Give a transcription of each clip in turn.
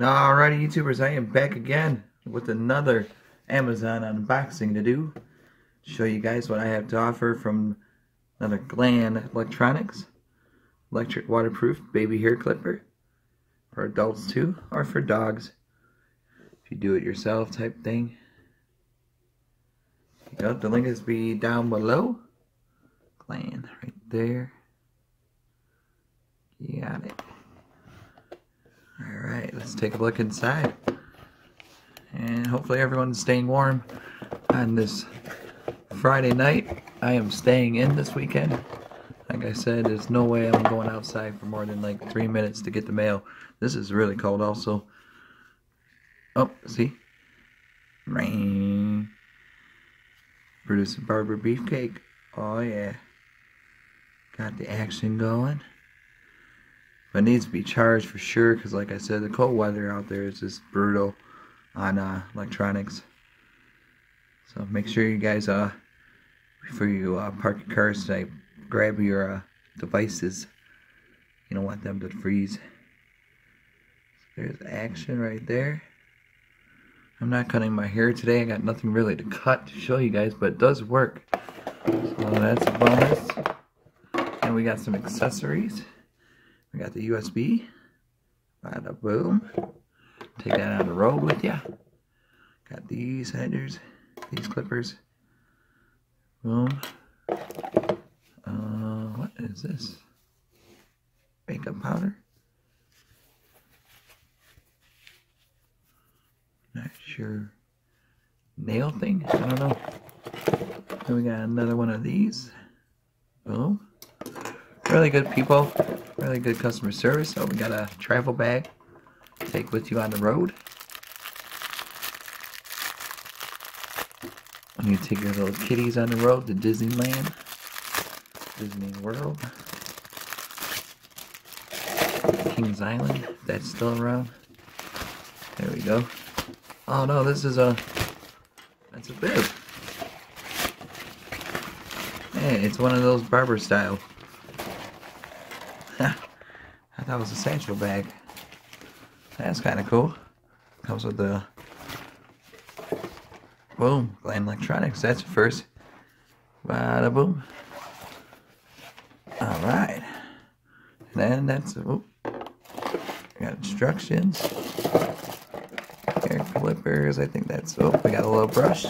Alrighty, YouTubers, I am back again with another Amazon unboxing to do. Show you guys what I have to offer from another Gland electronics. Electric waterproof baby hair clipper. For adults too, or for dogs. If you do it yourself type thing. There you go. The link is be down below. Gland right there. Got it. Alright, let's take a look inside. And hopefully everyone's staying warm on this Friday night. I am staying in this weekend. Like I said, there's no way I'm going outside for more than like 3 minutes to get the mail. This is really cold also. Oh, see? Rain. Producing Barber Beefcake. Oh yeah. Got the action going. But it needs to be charged for sure, because like I said, the cold weather out there is just brutal on electronics. So make sure you guys, before you park your cars tonight, grab your devices. You don't want them to freeze. There's action right there. I'm not cutting my hair today. I got nothing really to cut to show you guys, but it does work. So that's a bonus. And we got some accessories. We got the USB. Bada boom. Take that on the road with ya. Got these headers, these clippers. Boom. What is this? Makeup powder? Not sure. Nail thing? I don't know. Then we got another one of these. Boom. Really good people. Really good customer service. So we got a travel bag to take with you on the road. You take your little kitties on the road to Disneyland, Disney World, Kings Island, if that's still around. There we go. Oh no, this is that's a bib. Hey, it's one of those barber style. I thought it was a satchel bag. That's kind of cool. Comes with the boom, Gland Electronics. That's the first. Bada boom. All right. And then that's got instructions. Hair clippers. I think that's. Oh, we got a little brush.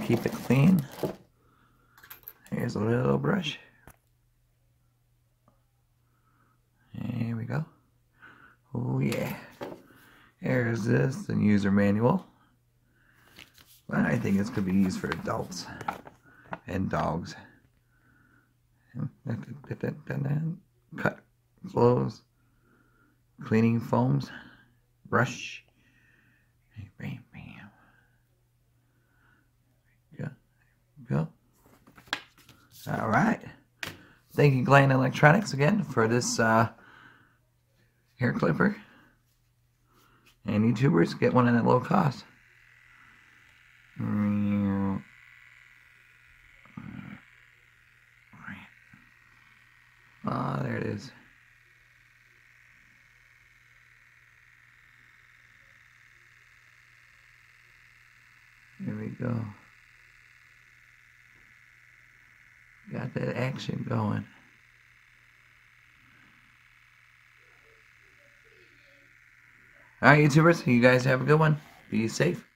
Keep it clean. Here's a little brush. There we go. Oh yeah. There's this, the user manual. But I think this could be used for adults and dogs. Cut clothes, cleaning foams, brush. Bam, bam. There we go. All right. Thank you, Gland Electronics, again for this hair clipper. And YouTubers, get one at a low cost. Oh, there it is. There we go. Got that action going. Alright, YouTubers, you guys have a good one. Be safe.